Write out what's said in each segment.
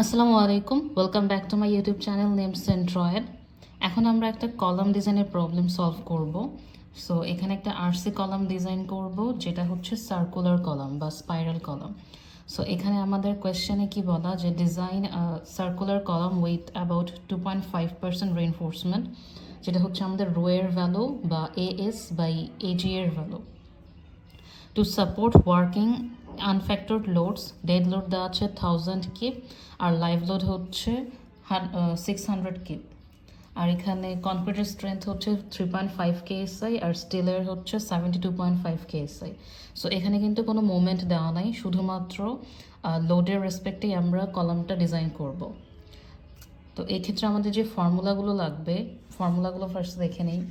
আসসালামু আলাইকুম, welcome back to my YouTube channel name centroid. এখন আমরা একটা কলাম ডিজাইনের প্রবলেম সলভ করব। সো এখানে একটা আরসি কলাম ডিজাইন করব, যেটা হচ্ছে সার্কুলার কলাম বা স্পাইরাল কলাম। সো এখানে আমাদের কোয়েশ্চেনে কি বলা, যে design circular column with about 2.5% reinforcement, যেটা হচ্ছে আমাদের রো এর ভ্যালু বা এএস বাই এজি এর value, to support working unfactored loads. Dead load দেওয়া আছে 1000 কিপ, আর লাইভ লোড হচ্ছে 600 কিপ। আর এখানে কনক্রিটের স্ট্রেংথ হচ্ছে 3.5 কেএসআই, আর স্টিলের হচ্ছে 72.5 কেএসআই। সো এখানে কিন্তু কোনো মুভমেন্ট দেওয়া নাই, শুধুমাত্র লোডের রেসপেক্টেই আমরা কলামটা ডিজাইন করব। তো এই ক্ষেত্রে আমাদের যে ফর্মুলাগুলো লাগবে, ফর্মুলাগুলো ফার্স্ট দেখে নিই।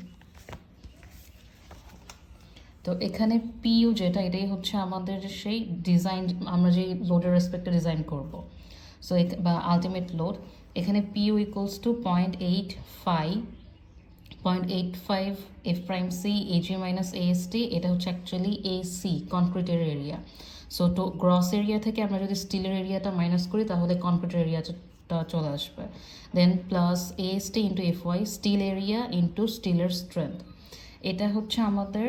তো এখানে পিইউ যেটা, এটাই হচ্ছে আমাদের সেই ডিজাইন, আমরা যে লোডের রেসপেক্টে ডিজাইন করব। সো বা আলটিমেট লোড, এখানে PU equals to 0.85 F prime C AG minus AST. এটা হচ্ছে অ্যাকচুয়ালি এসি, কনক্রিটের এরিয়া। সো তো গ্রস এরিয়া থেকে আমরা যদি স্টিলের এরিয়াটা মাইনাস করি, তাহলে কনক্রিটের এরিয়াটা চলে আসবে। Then plus AST into F Y, steel area into স্টিলের স্ট্রেংথ। এটা হচ্ছে আমাদের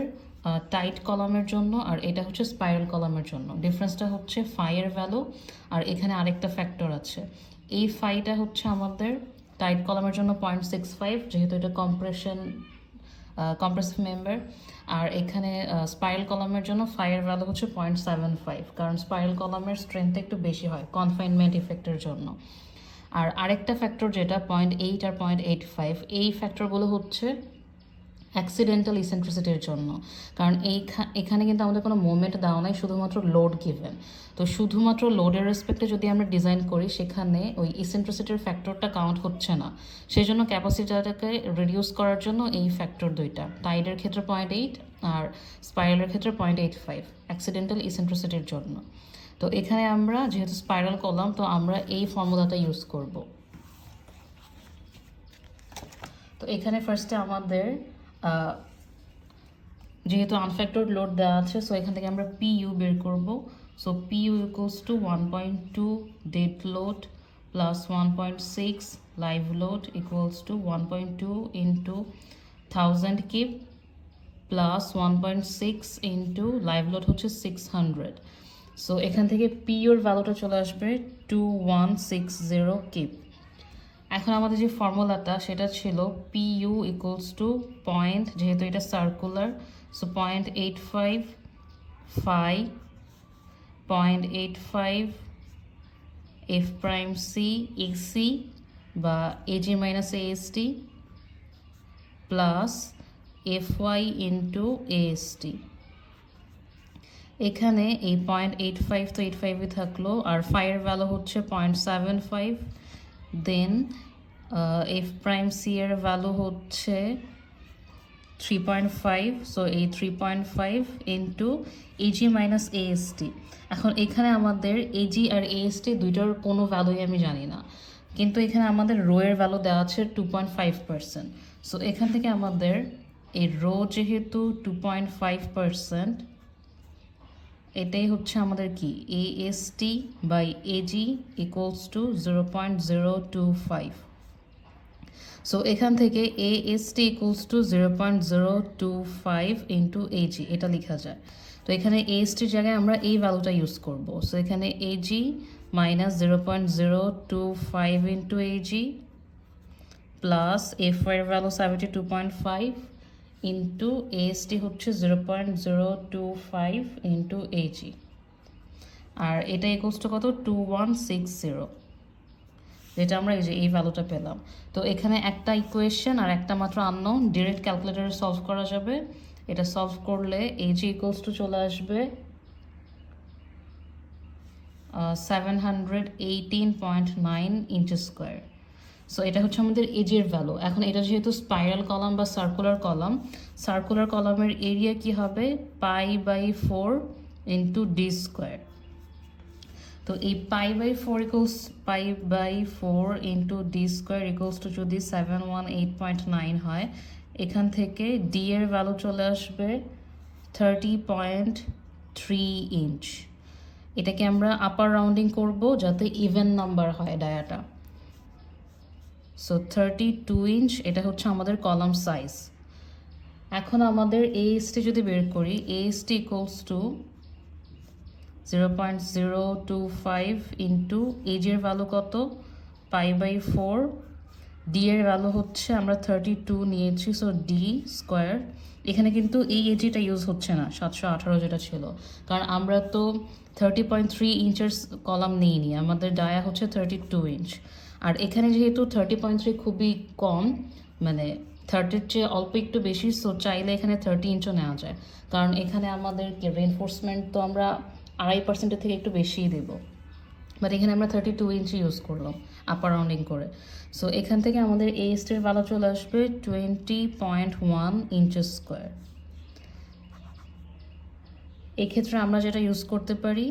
টাইট কলামের জন্য, আর এটা হচ্ছে স্পাইরাল কলামের জন্য। ডিফারেন্সটা হচ্ছে ফাইয়ের ভ্যালু, আর এখানে আরেকটা ফ্যাক্টর আছে। এই ফাইটা হচ্ছে আমাদের টাইট কলামের জন্য 0.65, যেহেতু এটা কম্প্রেসিভ মেম্বার। আর এখানে স্পাইরাল কলামের জন্য ফাইয়ের ভ্যালু হচ্ছে 0.75, কারণ স্পাইরাল কলামের স্ট্রেংথ একটু বেশি হয় কনফাইনমেন্ট ইফেক্টের জন্য। আর আরেকটা ফ্যাক্টর যেটা 0.8 আর 0.85, এই ফ্যাক্টরগুলো হচ্ছে অ্যাক্সিডেন্টাল ইসেন্ট্রিসিটির জন্য। কারণ এখানে কিন্তু আমাদের কোনো মোমেন্ট দেওয়া নাই, শুধুমাত্র লোড গিভেন। তো শুধুমাত্র লোডের রেসপেক্টে যদি আমরা ডিজাইন করি, সেখানে ওই ইসেন্ট্রিসিটির ফ্যাক্টরটা কাউন্ট হচ্ছে না। সেই জন্য ক্যাপাসিটিটাকে রিডিউস করার জন্য এই ফ্যাক্টর দুইটা, টাইডের ক্ষেত্রে 0.8 আর স্পাইরালের ক্ষেত্রে 0.85, অ্যাক্সিডেন্টাল ইসেন্ট্রিসিটির জন্য। তো এখানে আমরা যেহেতু স্পাইরাল করলাম, তো আমরা এই ফর্মুলাটা ইউজ করব। তো এখানে ফার্স্টে আমাদের যেহেতু আনফ্যাক্টরড লোড দেওয়া আছে, সো এখান থেকে আমরা পিইউ বের করব। So PU equals two 1.2 dead load plus 1.6 live load equals to 1.2 into 1000 keep plus 1.6 into live load হচ্ছে 600। সো এখান থেকে পিইউর ভ্যালুটা চলে আসবে 2160 কিপ। এখন আমাদের যে ফর্মুলাটা, সেটা ছিল পিইউ ইকুয়ালস টু পয়েন্ট, যেহেতু এটা circular, so 0.85 0.85 F prime C AC বা AG minus AST plus F Y into AST. এখানে এই 0.85 তো 85ই থাকলো, আর ফাইয়ের ভ্যালু হচ্ছে 0.75। দেন এফ প্রাইম সি এর ভ্যালু হচ্ছে 3.5, সো এই 3.5 ইন্টু এজি মাইনাস এএসটি। এখন এখানে আমাদের এজি আর এএসটি দুইটার কোনো ভ্যালুই আমি জানি না, কিন্তু এখানে আমাদের রো এর ভ্যালু দেওয়া আছে 2.5%। সো এখান থেকে আমাদের এই রো যেহেতু 2.5%, এটাই হচ্ছে আমাদের কি AST by AG equals to 0.025। So এখান থেকে AST equals to 0.025 into AG, এটা লেখা যায়। তো এখানে এএসটির জায়গায় আমরা এই ভ্যালুটা ইউজ করব। সো এখানে AG minus 0.025 into AG plus F এর ভ্যালু 72.5 ইন্টু এএসটি হচ্ছে 0.025 ইন্টু এজি, আর এটা ইকুয়ালস টু কত 2160, যেটা আমরা এই ভ্যালুটা পেলাম। তো এখানে একটা ইকুয়েশন আর একটা মাত্র আননোন, ডিরেক্ট ক্যালকুলেটরে সলভ করা যাবে। এটা সলভ করলে এজি ইকুয়ালস টু চলে আসবে 718.9 ইঞ্চি স্কোয়ার। সো এটা হচ্ছে আমাদের এজের ভ্যালু। এখন এটা যেহেতু স্পাইরাল কলাম বা সার্কুলার কলাম, সার্কুলার কলামের এরিয়া কি হবে π/4 ইন্টু ডি স্কোয়ার। তো এই π/4 into D square equals to যদি 718.9 হয়, এখান থেকে ডি এর ভ্যালু চলে আসবে 30.3 ইঞ্চ। এটাকে আমরা আপার রাউন্ডিং করব যাতে ইভেন নাম্বার হয় ডায়াটা। সো 32 ইঞ্চ এটা হচ্ছে আমাদের কলাম সাইজ। এখন আমাদের AST যদি বের করি, AST ইকুয়ালস টু 0.025 ইন্টু এজের ভ্যালু কত, π/4, ডি এর ভ্যালু হচ্ছে আমরা 32 নিয়েছি, সো ডি স্কোয়ার। এখানে কিন্তু এই এজিটা ইউজ হচ্ছে না 718 যেটা ছিল, কারণ আমরা তো 30.3 ইঞ্চের কলাম নিইনি, আমাদের ডায়া হচ্ছে 32 ইঞ্চ। আর এখানে যেহেতু 30.3 খুবই কম, মানে 30-র চেয়ে অল্প একটু বেশি, সো চাইলে এখানে 30 ইঞ্চও নেওয়া যায়, কারণ এখানে আমাদের রেনফোর্সমেন্ট তো আমরা 2.5% থেকে একটু বেশিই দেবো, বাট এখানে আমরা 32 ইঞ্চি ইউজ করলাম আপার রাউন্ডিং করে। সো এখান থেকে আমাদের ASTর ভ্যালু চলে আসবে 20.1 ইঞ্চেস স্কোয়ার। এক্ষেত্রে আমরা যেটা ইউজ করতে পারি,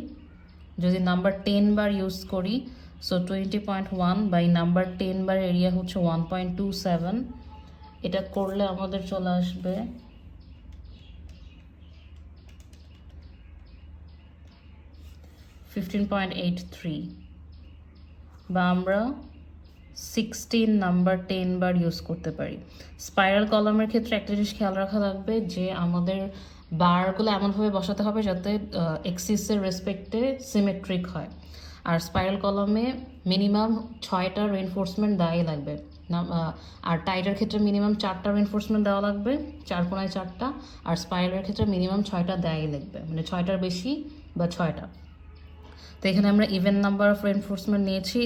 যদি নাম্বার 10 বার ইউজ করি, সো 20.1 বাই নাম্বার 10 বার এরিয়া হচ্ছে 1.27, এটা করলে আমাদের চলে আসবে 15.83, বা আমরা 16 নাম্বার 10 বার ইউজ করতে পারি। স্পাইরাল কলামের ক্ষেত্রে একটা জিনিস খেয়াল রাখা লাগবে যে আমাদের বারগুলো এমনভাবে বসাতে হবে যাতে এক্সিসের রেসপেক্টে সিমেট্রিক হয়। আর স্পাইরাল কলামে মিনিমাম 6টা রেনফোর্সমেন্ট দেওয়াই লাগবে না, আর টাইটের ক্ষেত্রে মিনিমাম 4টা রেনফোর্সমেন্ট দেওয়া লাগবে, 4 কোণায় 4টা। আর স্পাইরালের ক্ষেত্রে মিনিমাম 6টা দেওয়াই লাগবে, মানে 6টার বেশি বা 6টা। তো এখানে আমরা ইভেন নাম্বার অফ রেনফোর্সমেন্ট নিয়েছি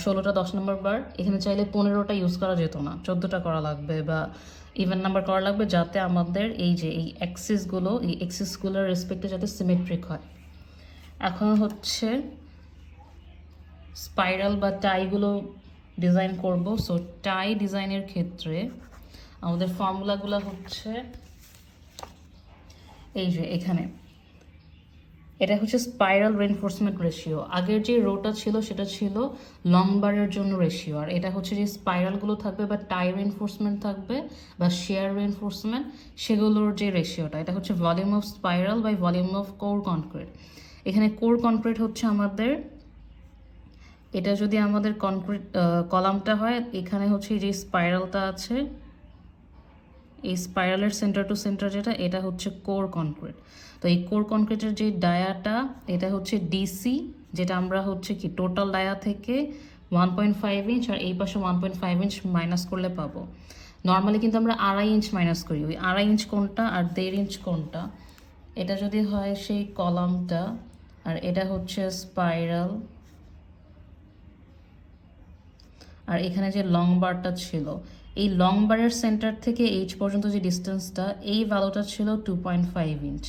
16টা 10 নম্বর বার। এখানে চাইলে 15টা ইউজ করা যেত না, 14টা করা লাগবে বা ইভেন নাম্বার করা লাগবে, যাতে আমাদের এই যে এই এক্সিসগুলোর রেসপেক্টে যাতে সিমেট্রিক হয়। এখন হচ্ছে স্পাইরাল বা টাইগুলো ডিজাইন করব। সো টাই ডিজাইনের ক্ষেত্রে আমাদের ফর্মুলাগুলো হচ্ছে এই যে এখানে, এটা হচ্ছে স্পাইরাল রেনফোর্সমেন্ট রেশিও। আগের যে রোটা ছিল সেটা ছিল লং বারের জন্য রেশিও, আর এটা হচ্ছে যে স্পাইরালগুলো থাকবে বা টাই রেনফোর্সমেন্ট থাকবে বা শেয়ার রেনফোর্সমেন্ট, সেগুলোর যে রেশিওটা, এটা হচ্ছে volume of spiral by volume of core concrete. এখানে কোর কনক্রিট হচ্ছে আমাদের, এটা যদি আমাদের কনক্রিট কলামটা হয়, এখানে হচ্ছে যে স্পাইরালটা আছে, এই স্পাইরালের সেন্টার টু সেন্টার যেটা, এটা হচ্ছে কোর কনক্রিট। তো এই কোর কনক্রিটের যে ডায়াটা, এটা হচ্ছে ডিসি, যেটা আমরা হচ্ছে কি টোটাল ডায়া থেকে 1.5 ইঞ্চ আর এই পাশে 1.5 ইঞ্চ মাইনাস করলে পাবো। নর্মালি কিন্তু আমরা 2.5 ইঞ্চ মাইনাস করি, ওই 2.5 ইঞ্চ কোনটা আর 1.5 ইঞ্চ কোনটা, এটা যদি হয় সেই কলামটা, আর এটা হচ্ছে স্পাইরাল, আর এখানে যে লং বারটা ছিল, এই লং বারের সেন্টার থেকে এইচ পর্যন্ত যে ডিস্টেন্সটা, এই ভ্যালুটা ছিল 2.5 ইঞ্চ।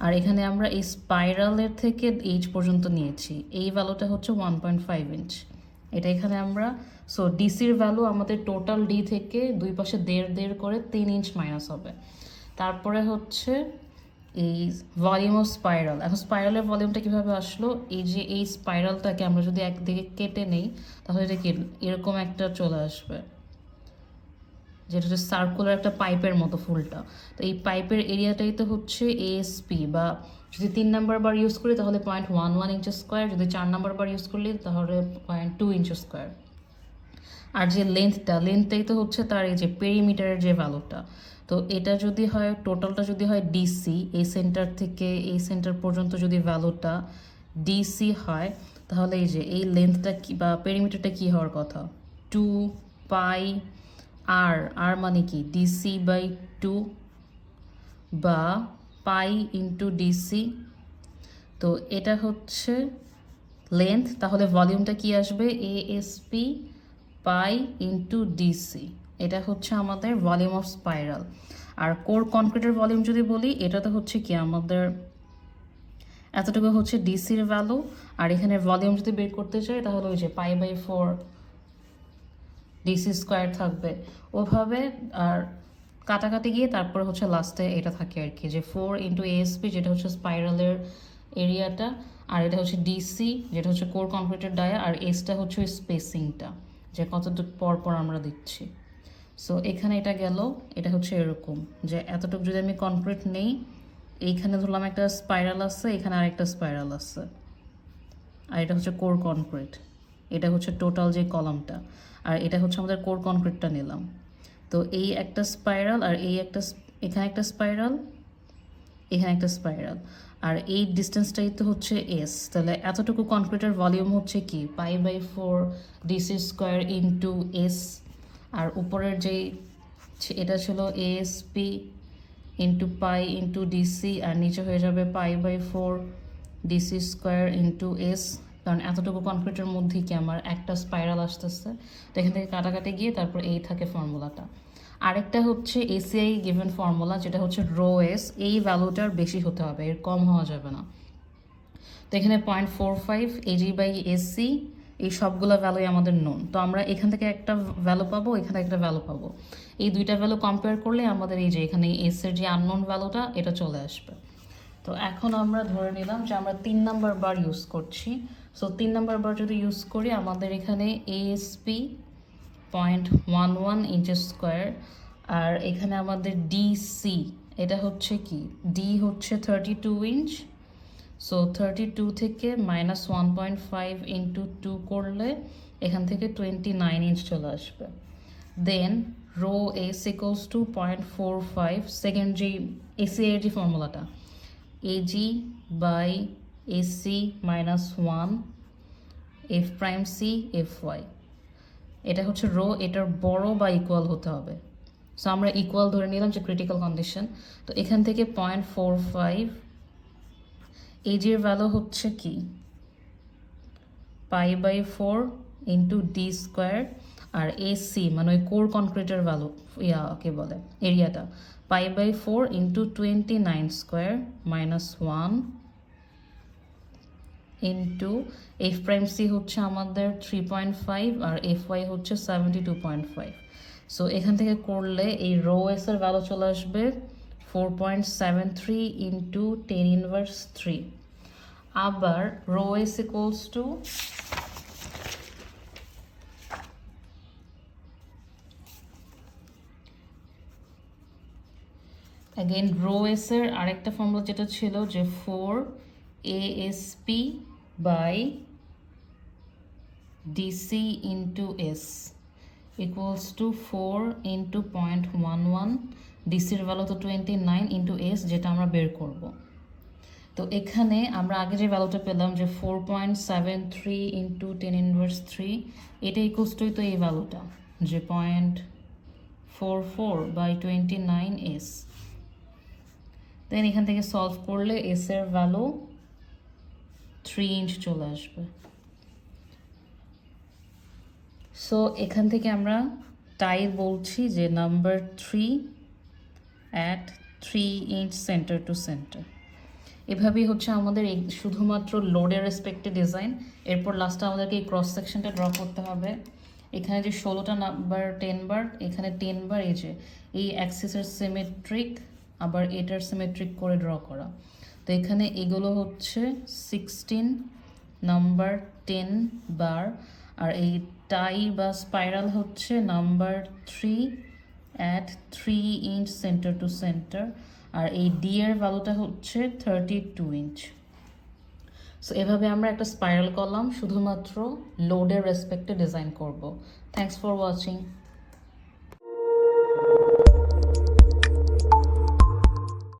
আর এখানে আমরা এই স্পাইরালের থেকে এইচ পর্যন্ত নিয়েছি, এই ভ্যালুটা হচ্ছে 1.5 ইঞ্চ। এটা এখানে আমরা, সো ডিসির ভ্যালু আমাদের টোটাল ডি থেকে দুই পাশে 1.5 করে 3 ইঞ্চ মাইনাস হবে। তারপরে হচ্ছে এই ভলিউম অফ স্পাইরাল। এখন স্পাইরালের ভলিউমটা কীভাবে আসলো, এই যে এই স্পাইরালটাকে আমরা যদি একদিকে কেটে নেই, তাহলে এটা এরকম একটা চলে আসবে, যেটা হচ্ছে সার্কুলার একটা পাইপের মতো ফুলটা। তো এই পাইপের এরিয়াটাই তো হচ্ছে ASP, বা যদি 3 নাম্বার বার ইউজ করি তাহলে 0.11 ইঞ্চ স্কোয়ার, যদি 4 নাম্বার বার ইউজ করলে তাহলে 0.2 ইঞ্চ স্কোয়ার। আর যে লেন্থটাই তো হচ্ছে তার এই যে পেরিমিটারের যে ভ্যালুটা। তো এটা যদি হয়, টোটালটা যদি হয় ডিসি, এই সেন্টার থেকে এই সেন্টার পর্যন্ত যদি ভ্যালুটা ডিসি হয়, তাহলে এই যে এই লেন্থটা কি বা পেরিমিটারটা কি হওয়ার কথা, 2π আর মানে কি DC/2 বা পাই ইন্টু ডিসি। তো এটা হচ্ছে লেন্থ, তাহলে ভলিউমটা কি আসবে, ASP পাই ইন্টু ডিসি। এটা হচ্ছে আমাদের ভলিউম অফ স্পাইরাল। আর কোর কনক্রিটের ভলিউম যদি বলি, এটা তো হচ্ছে কি আমাদের এতটুকু হচ্ছে ডিসির ভ্যালু, আর এখানে ভলিউম যদি বের করতে চাই তাহলে ওই যে π/4 ডিসি স্কোয়ার থাকবে ওভাবে। আর কাটাকাটি গিয়ে তারপরে হচ্ছে লাস্টে এটা থাকে আর কি, যে 4 ইন্টু ASP যেটা হচ্ছে স্পাইরালের এরিয়াটা, আর এটা হচ্ছে ডিসি যেটা হচ্ছে কোর কনক্রিটের ডায়া, আর এসটা হচ্ছে ওই স্পেসিংটা যে কতটুকু পর পর আমরা দিচ্ছি। সো এখানে এটা গেল, এটা হচ্ছে এরকম যে এতটুকু যদি আমি কনক্রিট নেই, এইখানে ধরলাম একটা স্পাইরাল আছে, এখানে আরেকটা স্পাইরাল আছে, আর এটা হচ্ছে কোর কনক্রিট, এটা হচ্ছে টোটাল যে কলামটা, আর এটা হচ্ছে আমাদের কোর কনক্রিটটা নিলাম। তো এই একটা স্পাইরাল আর এই একটা, এখানে একটা স্পাইরাল, এখানে একটা স্পাইরাল, আর এই ডিস্টেন্সটাই তো হচ্ছে এস। তাহলে এতটুকু কনক্রিটের ভলিউম হচ্ছে কি π/4 ডিসি স্কোয়ার ইন্টু এস, আর উপরের যেই এটা ছিল ASP into pi into DC, আর নিচে হয়ে যাবে π/4 ডিসি স্কোয়ার ইন্টু এস। কারণ এতটুকু কনক্রিটের মধ্যে কি আমার একটা স্পাইরাল আসতেছে, তো এখান থেকে কাটাকাটি গিয়ে তারপর এই থাকে ফর্মুলাটা। আরেকটা হচ্ছে এসিআই গিভেন ফর্মুলা, যেটা হচ্ছে রো এস, এই ভ্যালুটার বেশি হতে হবে, এর কম হওয়া যাবে না। তো এখানে 0.45 AG/AC, এই সবগুলো ভ্যালুই আমাদের নোন। তো আমরা এখান থেকে একটা ভ্যালু পাবো, এখানে একটা ভ্যালু পাবো, এই দুইটা ভ্যালু কম্পেয়ার করলে আমাদের এই যে এখানে এস এর যে আননোন ভ্যালুটা এটা চলে আসবে। তো এখন আমরা ধরে নিলাম যে আমরা 3 নাম্বার বার ইউজ করছি। সো 3 নাম্বার বার যদি ইউজ করি, আমাদের এখানে এএসপি 0.11 ইঞ্চেস স্কোয়ার, আর এখানে আমাদের ডিসি এটা হচ্ছে কি, ডি হচ্ছে 32 ইঞ্চ। সো 32 থেকে -1.5 ইন্টু 2 করলে এখান থেকে 29 ইঞ্চ চলে আসবে। Then rho S equals to 0.45, second যে এসি এর যে ফর্মুলাটা, AG by AC minus 1 F prime C F Y, এটা হচ্ছে রো, এটার বড় বা ইকুয়াল হতে হবে। সো আমরা ইকুয়াল ধরে নিলাম যে ক্রিটিক্যাল কন্ডিশন। তো এখান থেকে 0.45, এজির ভ্যালু হচ্ছে কি π/4 ইন্টু ডি স্কোয়ার, আর এসি মানে ওই কোর কনক্রিটের ভ্যালু, কে বলে এরিয়াটা, π/4 into 29 square minus 1 into F prime C হচ্ছে আমাদের 3.5, আর এফ ওয়াই হচ্ছে 72.5। সো এখান থেকে করলে এই রো এস এর ভ্যালু চলে আসবে 4.73 ইন্টু 10⁻3। আবার rho S equals to again rho S এর আরেকটা ফর্মুলা যেটা ছিল যে 4 ASP by DC into S equals to 4 into 0.11, ডিসির ভ্যালু তো 29 ইন্টু এস, যেটা আমরা বের করব। তো এখানে আমরা আগে যে ভ্যালুটা পেলাম যে 4.73 ইন্টু 10⁻3, এটা ইকুয়ালস টু তো এই ভ্যালুটা যে 0.44/29 দেন এখান থেকে সলভ করলে এস এর ভ্যালু 3 ইঞ্চ চলে আসবে। সো এখান থেকে আমরা তাই বলছি যে number 3 at 3 inch centre to centre. এভাবেই হচ্ছে আমাদের এই শুধুমাত্র লোডের রেসপেক্টে ডিজাইন। এরপর লাস্টে আমাদেরকে এই ক্রস সেকশনটা ড্র করতে হবে। এখানে যে 16টা নাম্বার 10 বার, এখানে 10 বার, এই যে এই অ্যাক্সিসের সিমেট্রিক, আবার এটার সিমেট্রিক করে ড্র করা। তো এখানে এগুলো হচ্ছে 16 নাম্বার 10 বার, আর এই টাই বা স্পাইরাল হচ্ছে number 3 at 3 inch centre to centre, আর এই ডি এর ভ্যালুটা হচ্ছে 32 ইঞ্চ। সো এভাবে আমরা একটা স্পাইরাল কলাম শুধুমাত্র লোডের রেসপেক্টে ডিজাইন করব। Thanks for watching.